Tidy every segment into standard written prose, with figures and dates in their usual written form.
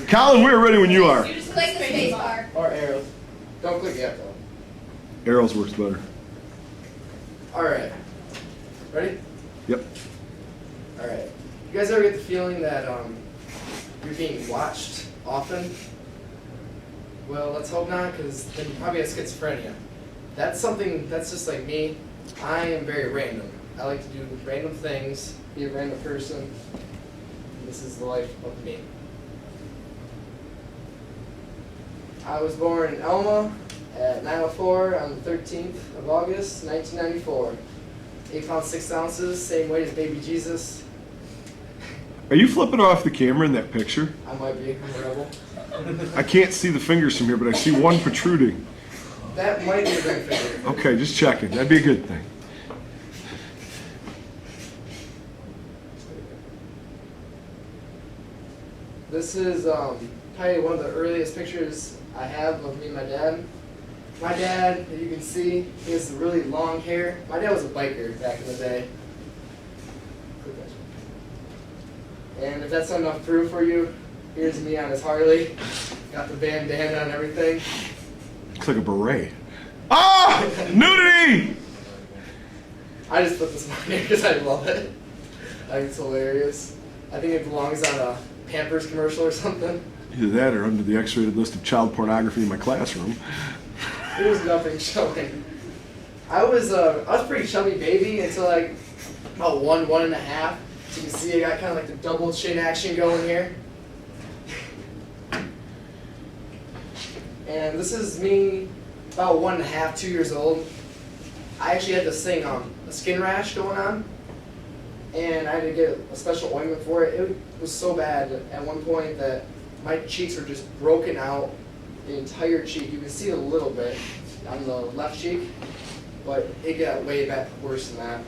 Collin, we're ready when you are. You just click the space bar. Or arrows. Don't click yet though. Arrows works better. Alright. Ready? Yep. Alright. You guys ever get the feeling that you're being watched often? Well, let's hope not, because then you probably have schizophrenia. That's something that's just like me. I am very random. I like to do random things, be a random person. This is the life of me. I was born in Elma at 9:04 on the 13th of August, 1994. 8 pounds 6 ounces, same weight as baby Jesus. Are you flipping off the camera in that picture? I might be. I'm a rebel. I can't see the fingers from here, but I see one protruding. That might be a ring finger. Okay, just checking. That'd be a good thing. This is probably one of the earliest pictures I have of me and my dad. My dad, as you can see, he has really long hair. My dad was a biker back in the day. And if that's not enough proof for you, here's me on his Harley. Got the bandana and everything. Looks like a beret. Ah! Nudity! I just put this on here because I love it. I think it's hilarious. I think it belongs on a Pampers commercial or something. Either that or under the X-rated list of child pornography in my classroom. There's nothing showing. I was a pretty chubby baby until like about 1.5. So you can see I got kind of like the double chin action going here. And this is me about 1.5, 2 years old. I actually had this thing, a skin rash going on. And I had to get a special ointment for it. It was so bad at one point that my cheeks were just broken out, the entire cheek. You can see a little bit on the left cheek, but it got way worse than that.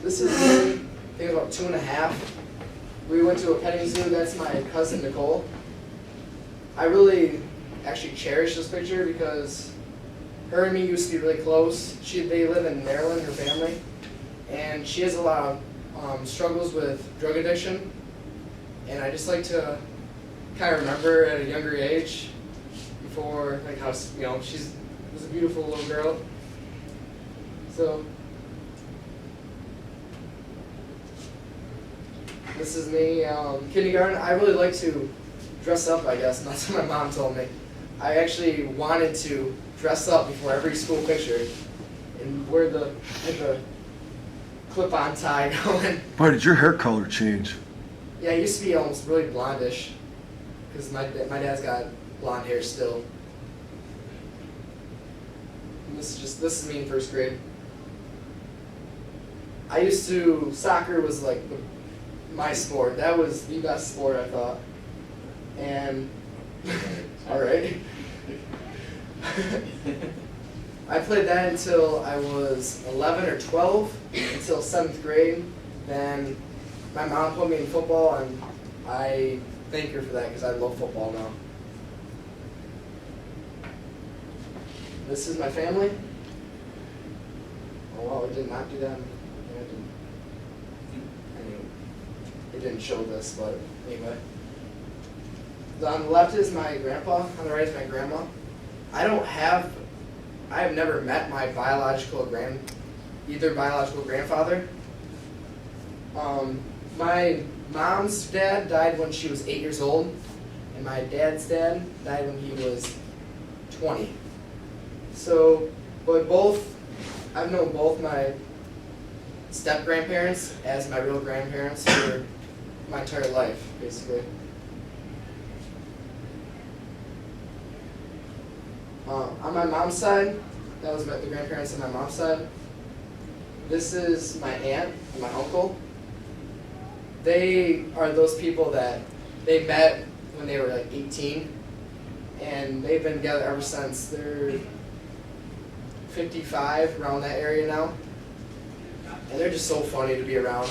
This is me, I think about 2.5. We went to a petting zoo. That's my cousin Nicole. I really actually cherish this picture because her and me used to be really close. They live in Maryland, her family, and she has a lot of struggles with drug addiction. And I just like to kind of remember at a younger age, before like how she was a beautiful little girl. So this is me, kindergarten. I really like to dress up, I guess, and that's what my mom told me. I actually wanted to dress up before every school picture and wear the clip-on tie going. Boy, did your hair color change? Yeah, it used to be almost really blondish because my dad's got blonde hair still. And this is me in first grade. I used to, soccer was like my sport. That was the best sport, I thought. And, all right. I played that until I was 11 or 12, until 7th grade. Then my mom put me in football, and I thank her for that because I love football now. This is my family. Oh wow, it did not do that. It didn't show this, but anyway. On the left is my grandpa, on the right is my grandma. I have never met my either biological grandfather. My mom's dad died when she was 8 years old, and my dad's dad died when he was 20. So, but I've known both my step-grandparents as my real grandparents for my entire life, basically. On my mom's side, that was the grandparents on my mom's side. This is my aunt and my uncle. They are those people that they met when they were like 18, and they've been together ever since. They're 55, around that area now. And they're just so funny to be around.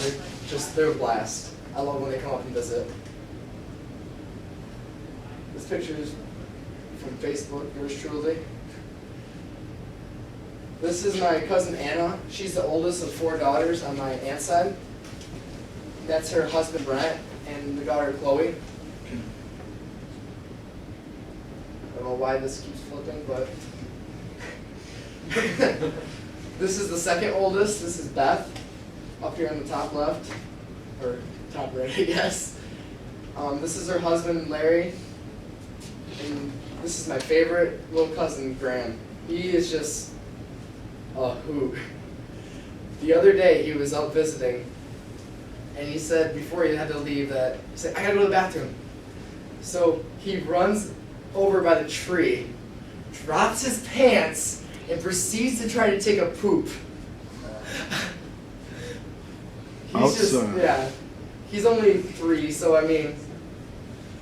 They're a blast. I love when they come up and visit. This picture is from Facebook, yours truly. This is my cousin Anna. She's the oldest of 4 daughters on my aunt's side. That's her husband Brent. and the daughter Chloe. I don't know why this keeps flipping, but this is the second oldest. This is Beth, up here on the top left, or top right, I guess. This is her husband, Larry, and this is my favorite little cousin, Graham. He is just a hoot. The other day, he was out visiting, and he said before he had to leave that, he said, I gotta go to the bathroom. So he runs over by the tree, drops his pants, and proceeds to try to take a poop. He's only 3, so I mean,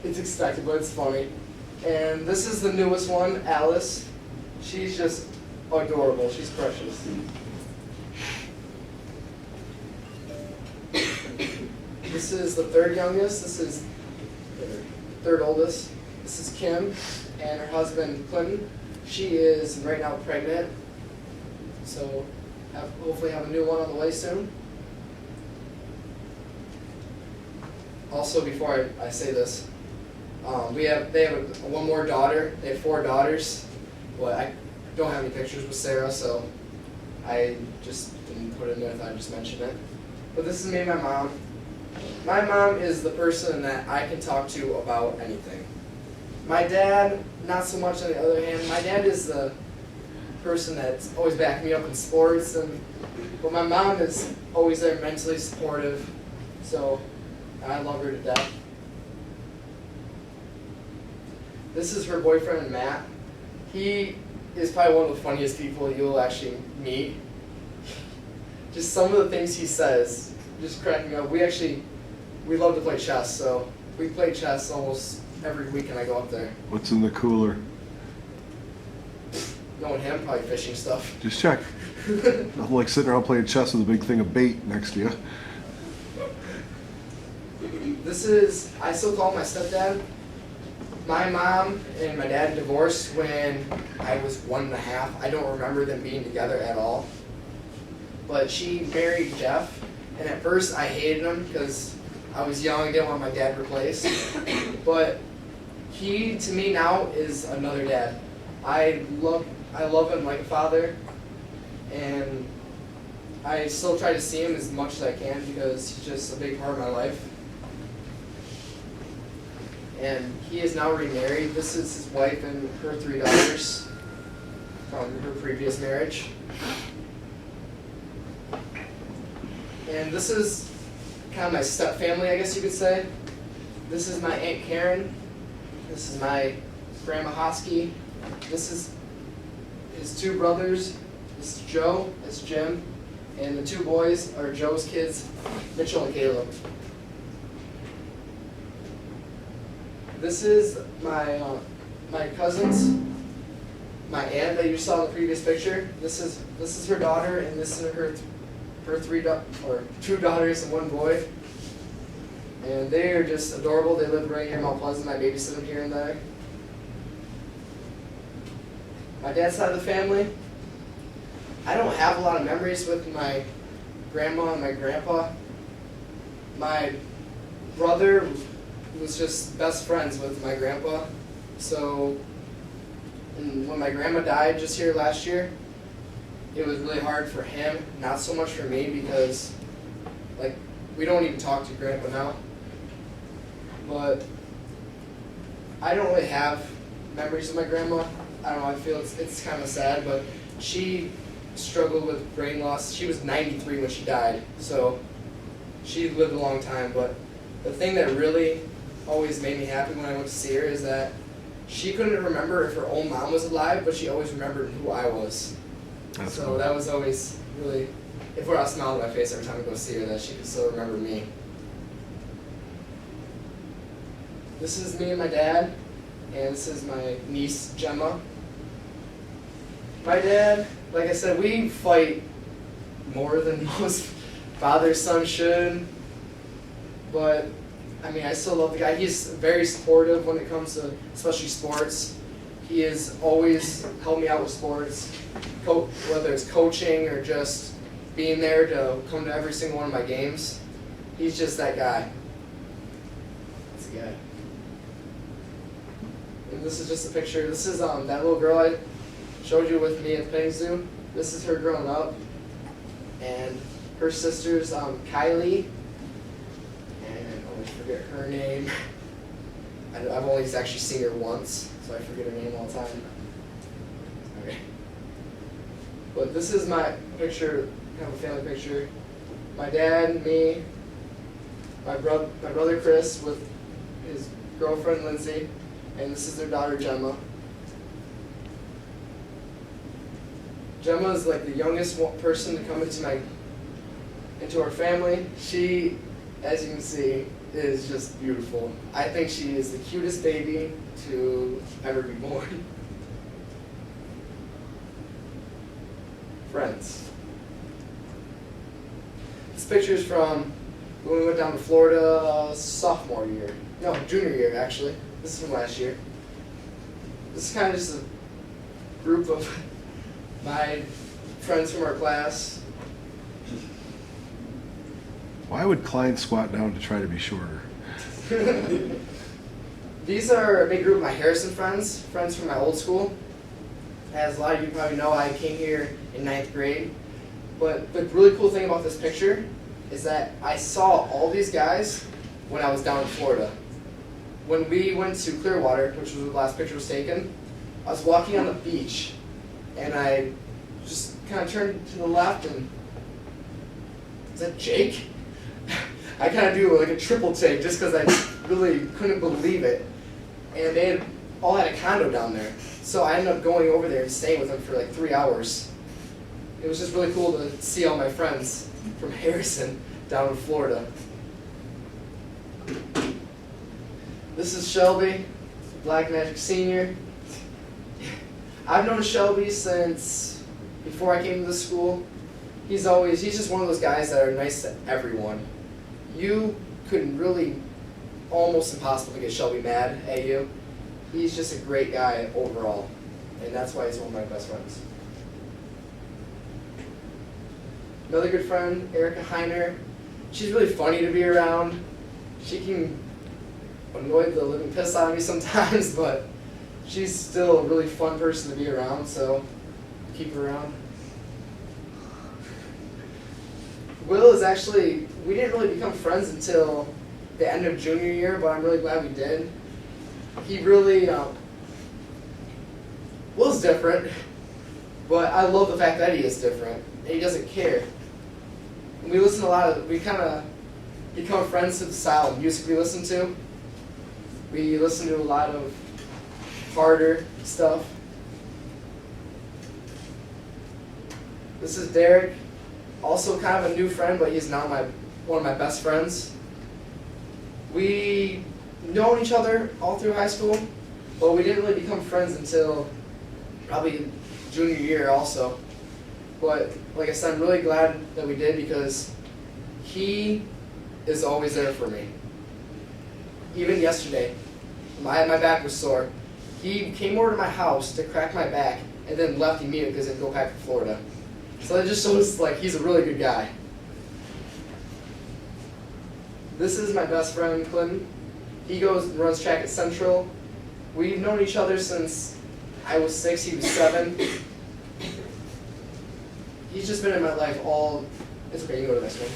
it's expected, but it's funny. And this is the newest one, Alice. She's just adorable. She's precious. This is the third youngest. This is the third oldest. This is Kim and her husband, Clinton. She is right now pregnant, so hopefully have a new one on the way soon. Also, before I say this, they have one more daughter. They have 4 daughters, but I don't have any pictures with Sarah, so I just didn't put it in there. I thought I'd just mention it. But this is me and my mom. My mom is the person that I can talk to about anything. My dad, not so much on the other hand. My dad is the person that's always backing me up in sports, but my mom is always there mentally supportive, so I love her to death. This is her boyfriend, Matt. He is probably one of the funniest people you'll actually meet. Just some of the things he says just crack me up. We love to play chess, so we play chess almost every weekend I go up there. What's in the cooler? Knowing him, probably fishing stuff. Just check. Nothing like sitting around playing chess with a big thing of bait next to you. I still call him my stepdad. My mom and my dad divorced when I was 1.5. I don't remember them being together at all. But she married Jeff, and at first I hated him because I was young and didn't want my dad replaced. But he, to me now, is another dad. I love him like a father, and I still try to see him as much as I can because he's just a big part of my life. And he is now remarried. This is his wife and her 3 daughters from her previous marriage. And this is kind of my step family, I guess you could say. This is my Aunt Karen. This is my Grandma Hosky. This is his 2 brothers. This is Joe, that's Jim. And the 2 boys are Joe's kids, Mitchell and Caleb. This is my cousins, my aunt that you saw in the previous picture. This is her daughter, and this is her 2 daughters and 1 boy. And they are just adorable. They live right here in Mount Pleasant. I babysit them here and there. My dad's side of the family, I don't have a lot of memories with my grandma and my grandpa. My brother was just best friends with my grandpa. So, and when my grandma died just here last year, it was really hard for him, not so much for me because, like, we don't even talk to grandpa now. But I don't really have memories of my grandma. I don't know, I feel it's kind of sad, but she struggled with brain loss. She was 93 when she died, so she lived a long time. But the thing that really always made me happy when I went to see her is that she couldn't remember if her own mom was alive, but she always remembered who I was. That's so cool. That was always really, it brought a smile to my face every time I go see her, that she could still remember me. This is me and my dad, and this is my niece, Gemma. My dad, like I said, we fight more than most father-son should, but I mean, I still love the guy. He's very supportive when it comes to, especially sports. He has always helped me out with sports, whether it's coaching or just being there to come to every single one of my games. He's just that guy. the guy. And this is just a picture. This is that little girl I showed you with me at the petting zoo. This is her growing up. And her sister's Kylie. And I always forget her name. I've only actually seen her once, so I forget her name all the time. Okay. But this is my picture, kind of a family picture. My dad, me, my brother Chris with his girlfriend Lindsay, and this is their daughter Gemma. Gemma is like the youngest person to come into our family. She, as you can see, is just beautiful. I think she is the cutest baby to ever be born. Friends. This picture is from when we went down to Florida junior year actually. This is from last year. This is kind of just a group of my friends from our class. Why would Klein squat down to try to be shorter? These are a big group of my Harrison friends from my old school. As a lot of you probably know, I came here in 9th grade. But the really cool thing about this picture is that I saw all these guys when I was down in Florida. When we went to Clearwater, which was where the last picture was taken, I was walking on the beach, and I just kind of turned to the left, and is that Jake? I kind of do like a triple take just because I really couldn't believe it. And they all had a condo down there. So I ended up going over there and staying with them for like 3 hours. It was just really cool to see all my friends from Harrison down in Florida. This is Shelby, Black Magic Senior. I've known Shelby since before I came to the school. He's just one of those guys that are nice to everyone. You couldn't really, almost impossible to get Shelby mad at you. He's just a great guy overall, and that's why he's one of my best friends. Another good friend, Erica Heiner. She's really funny to be around. She can annoy the living piss out of me sometimes, but she's still a really fun person to be around, so keep her around. Will is actually, we didn't really become friends until the end of junior year, but I'm really glad we did. He really, Will's different, but I love the fact that he is different, and he doesn't care. And we kind of become friends to the style of music we listen to. We listen to a lot of harder stuff. This is Derek, also kind of a new friend, but he's now one of my best friends. We known each other all through high school, but we didn't really become friends until probably junior year also. But like I said, I'm really glad that we did because he is always there for me. Even yesterday, my back was sore. He came over to my house to crack my back and then left immediately because he'd go back to Florida. So it just shows like he's a really good guy. This is my best friend, Collin. He goes and runs track at Central. We've known each other since I was 6, he was 7. He's just been in my life it's okay, you can go to the next one.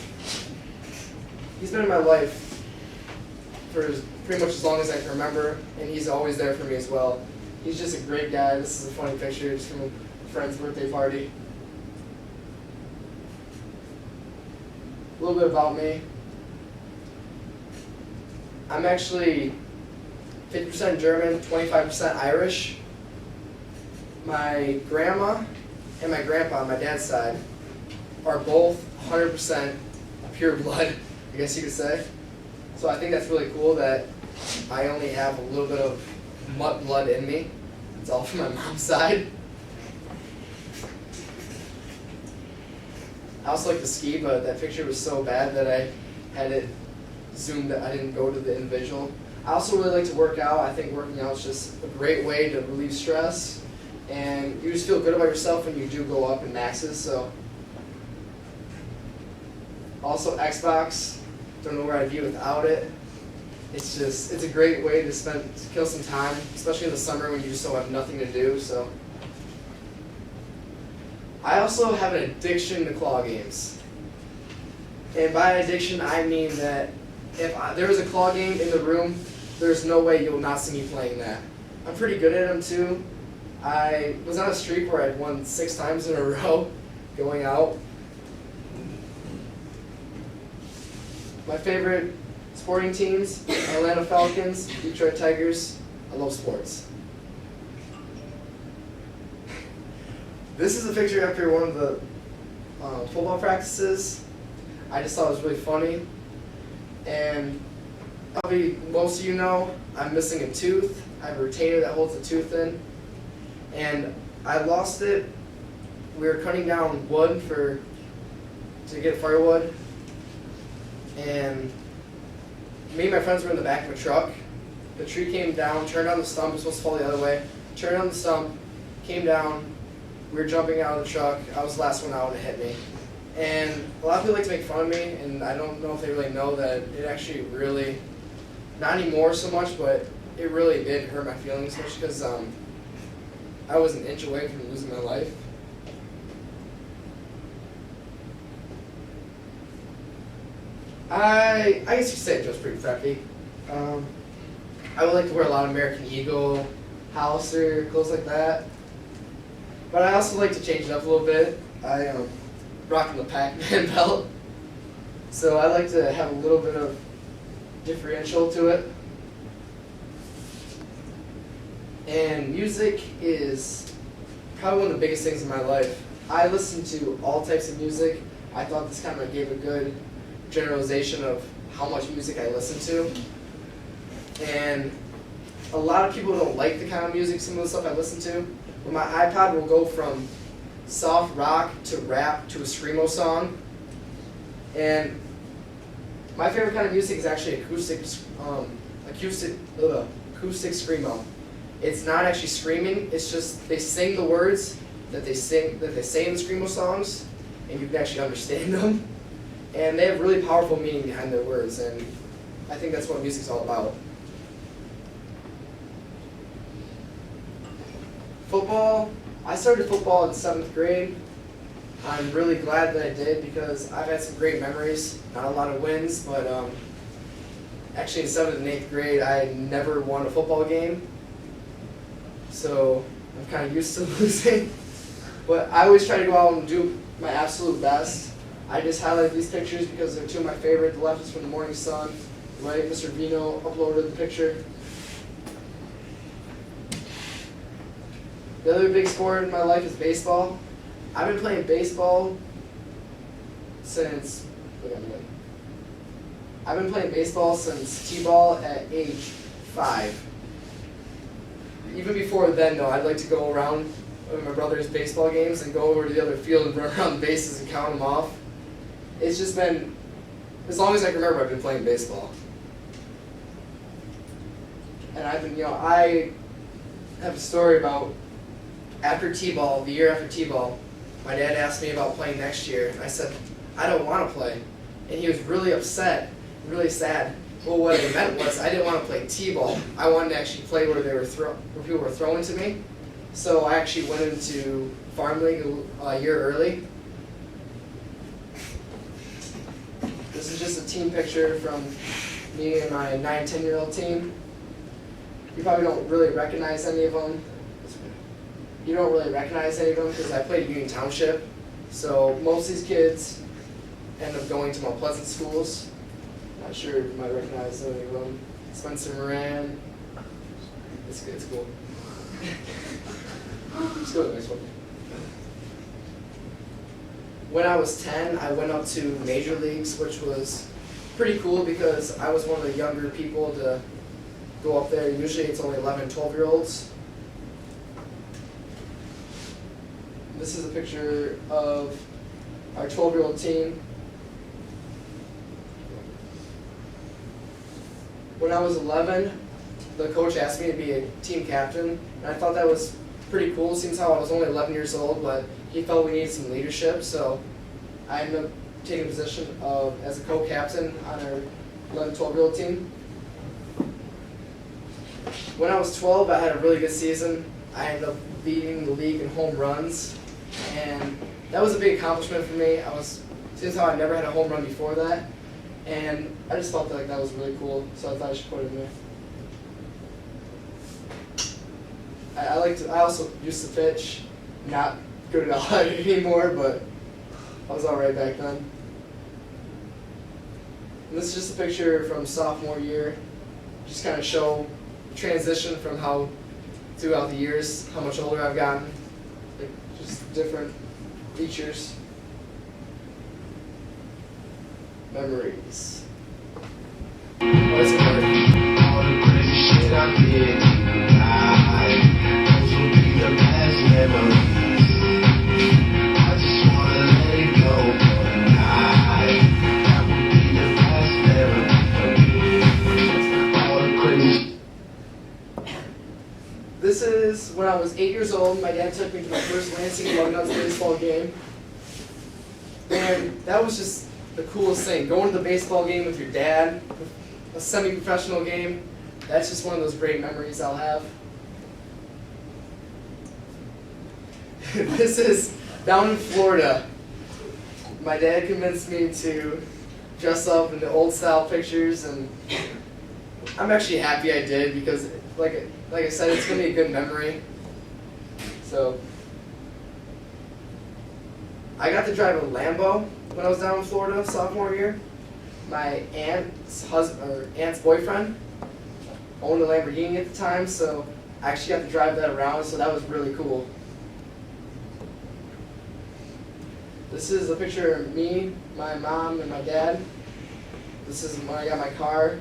He's been in my life for pretty much as long as I can remember, and he's always there for me as well. He's just a great guy. This is a funny picture just from a friend's birthday party. A little bit about me. I'm actually 50% German, 25% Irish. My grandma and my grandpa on my dad's side are both 100% pure blood, I guess you could say. So I think that's really cool that I only have a little bit of mutt blood in me. It's all from my mom's side. I also like to ski, but that picture was so bad that I had it zoomed. I didn't go to the individual. I also really like to work out. I think working out is just a great way to relieve stress, and you just feel good about yourself when you do go up in maxes. So, also Xbox. Don't know where I'd be without it. it's a great way to kill some time, especially in the summer when you just don't have nothing to do. So I also have an addiction to claw games. And by addiction, I mean that if there was a claw game in the room, there's no way you'll not see me playing that. I'm pretty good at them too. I was on a streak where I'd won 6 times in a row going out. My favorite sporting teams, Atlanta Falcons, Detroit Tigers. I love sports. This is a picture after one of the football practices. I just thought it was really funny. And probably most of you know, I'm missing a tooth. I have a retainer that holds the tooth in. And I lost it. We were cutting down wood to get firewood. And me and my friends were in the back of a truck. The tree came down, turned on the stump, it was supposed to fall the other way. Turned on the stump, came down, we were jumping out of the truck. I was the last one out and it hit me. And a lot of people like to make fun of me, and I don't know if they really know that it actually really, not anymore so much, but it really did hurt my feelings, especially because I was an inch away from losing my life. I guess you could say it was pretty preppy. I would like to wear a lot of American Eagle, Hollister, clothes like that. But I also like to change it up a little bit. I rocking the Pac-Man belt. So I like to have a little bit of differential to it. And music is probably one of the biggest things in my life. I listen to all types of music. I thought this kind of gave a good generalization of how much music I listen to. And a lot of people don't like the kind of music, some of the stuff I listen to. But my iPod will go from soft rock to rap to a screamo song. And my favorite kind of music is actually acoustic screamo. It's not actually screaming, it's just they sing the words that they say in the screamo songs, and you can actually understand them. And they have really powerful meaning behind their words, and I think that's what music's all about. Football, I started football in 7th grade. I'm really glad that I did because I've had some great memories, not a lot of wins, but actually in 7th and 8th grade I never won a football game. So I'm kind of used to losing. But I always try to go out and do my absolute best. I just highlight these pictures because they're two of my favorite. The left is from the Morning Sun. The right, Mr. Vino uploaded the picture. The other big sport in my life is baseball. I've been playing baseball since, T-ball at age 5. Even before then though, I'd like to go around with my brother's baseball games and go over to the other field and run around the bases and count them off. It's just been, as long as I can remember, I've been playing baseball. And I have a story about after T-ball, the year after T-ball, my dad asked me about playing next year, and I said, I don't want to play. And he was really upset, really sad. Well, what it meant was I didn't want to play T-ball. I wanted to actually play where people were throwing to me. So I actually went into Farm League a year early. This is just a team picture from me and my 9-10-year-old team. You probably don't really recognize any of them. You don't really recognize any of them because I played at Union Township. So most of these kids end up going to Mount Pleasant schools. Not sure if you might recognize any of them. Spencer Moran. It's cool. Let's go to the next one. When I was 10, I went up to major leagues, which was pretty cool because I was one of the younger people to go up there. Usually it's only 11, 12-year-olds. This is a picture of our 12-year-old team. When I was 11, the coach asked me to be a team captain, and I thought that was pretty cool, seems how I was only 11 years old, but he felt we needed some leadership, so I ended up taking a position as a co-captain on our 11, 12-year-old team. When I was 12, I had a really good season. I ended up leading the league in home runs, and that was a big accomplishment for me. Since how I never had a home run before that, and I just felt like that was really cool, so I thought I should put it in there. I also used to pitch, not good at all anymore, but I was all right back then. And this is just a picture from sophomore year, just kind of show transition from how throughout the years, how much older I've gotten, like just different features. Memories. Oh, it's hard. All the crazy shit I did tonight, those will be the best memories. I just wanna let it go tonight. That would be the best memory. All the crazy. This is when I was 8 years old. My dad took me to my first Lansing Lugnuts baseball game, and that was just the coolest thing. Going to the baseball game with your dad, a semi-professional game, that's just one of those great memories I'll have. This is down in Florida. My dad convinced me to dress up in the old style pictures, and I'm actually happy I did because, like I said, it's going to be a good memory. So, I got to drive a Lambo when I was down in Florida sophomore year. My aunt's boyfriend owned a Lamborghini at the time, so I actually got to drive that around, so that was really cool. This is a picture of me, my mom, and my dad. This is when I got my car,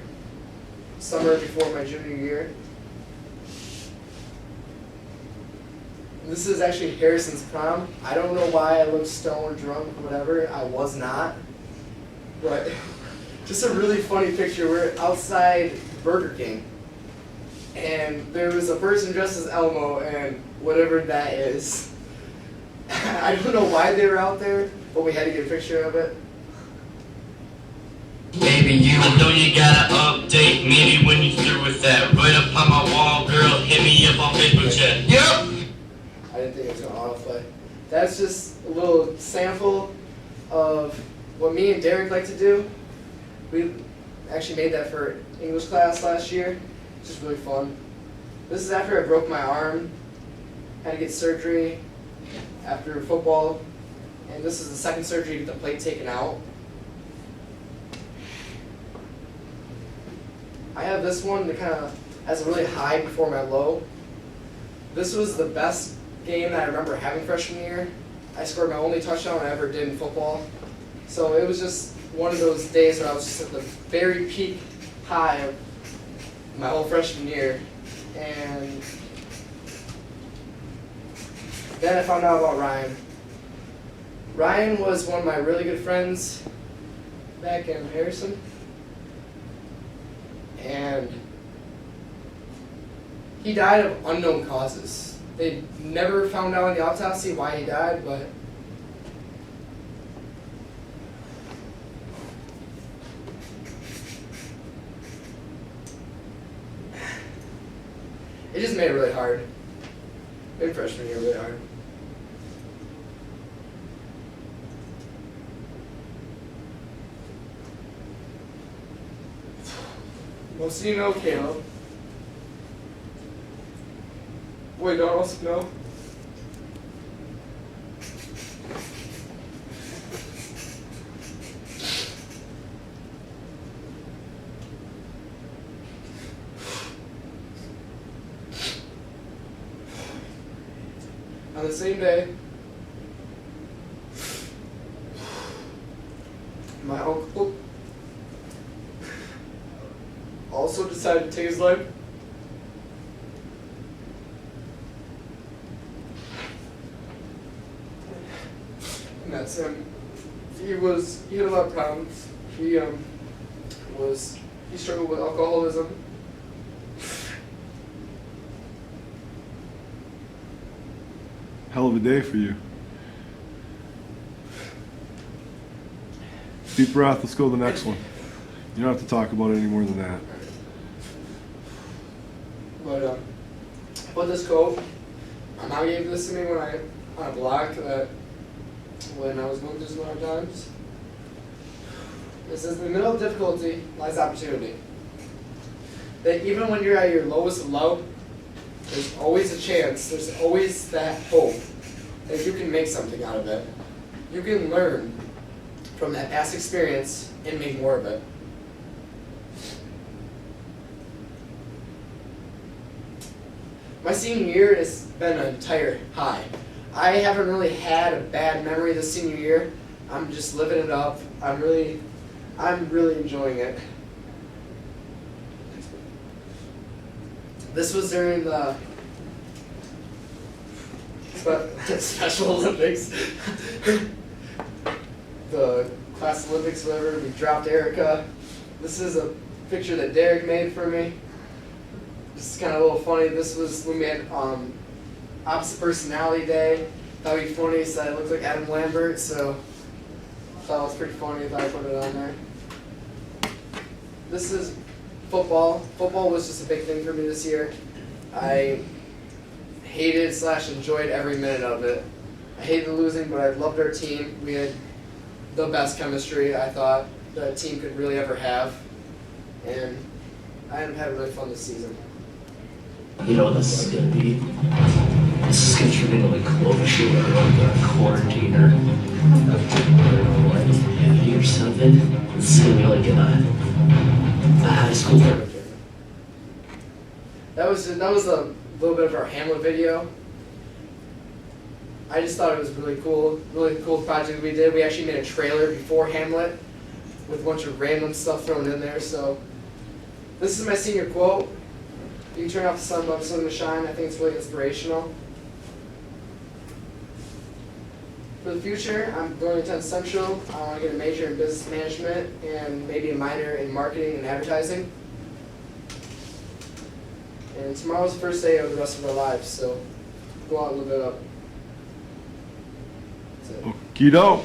summer before my junior year. This is actually Harrison's prom. I don't know why I look stoned, drunk, whatever. I was not. But just a really funny picture. We're outside Burger King. And there was a person dressed as Elmo and whatever that is. I don't know why they were out there, but we had to get a picture of it. Baby, you know you gotta update me when you through with that. Right up on my wall, girl, hit me up on Facebook chat. Yep! I didn't think it was going to autoplay. That's just a little sample of what me and Derek like to do. We actually made that for English class last year. It's just really fun. This is after I broke my arm. Had to get surgery after football. And this is the second surgery to get the plate taken out. I have this one that kind of has a really high before my low. This was the best game that I remember having freshman year. I scored my only touchdown I ever did in football. So it was just one of those days where I was just at the very peak high of my whole freshman year. And then I found out about Ryan. Ryan was one of my really good friends back in Harrison. And he died of unknown causes. They never found out in the autopsy why he died, but it just made it really hard. Made freshman year really hard. Most of you know Caleb. Wait, don't also know? On the same day, my uncle also decided to take his life. And that's him. He had a lot of problems. He struggled with alcoholism. Hell of a day for you. Deep breath, let's go to the next one. You don't have to talk about it any more than that. with this quote. My mom gave this to me when on a block that when I was going through some hard times. It says, in the middle of difficulty lies opportunity. That even when you're at your lowest of low, there's always a chance, there's always that hope that you can make something out of it. You can learn from that past experience and make more of it. My senior year has been an entire high. I haven't really had a bad memory this senior year. I'm just living it up. I'm really enjoying it. This was during the Special Olympics. The class Olympics, whatever. We dropped Erica. This is a picture that Derek made for me. This is kind of a little funny. This was when we had opposite personality day. Thought it'd be funny, so I looked like Adam Lambert, so I thought it was pretty funny. Thought I put it on there. This is football. Football was just a big thing for me this year. I hated / enjoyed every minute of it. I hated losing, but I loved our team. We had the best chemistry I thought the team could really ever have, and I ended up having really fun this season. You know what this is gonna be? This is gonna turn into like Cloverfield or like a quarantine or movie or something. This is gonna be like a high school. That was a little bit of our Hamlet video. I just thought it was really cool project we did. We actually made a trailer before Hamlet with a bunch of random stuff thrown in there. So this is my senior quote. You can turn off the sun above, sun to shine. I think it's really inspirational. For the future, I'm going to attend Central. I want to get a major in business management and maybe a minor in marketing and advertising. And tomorrow's the first day of the rest of our lives, so go out and live it up. That's it. Okie doke.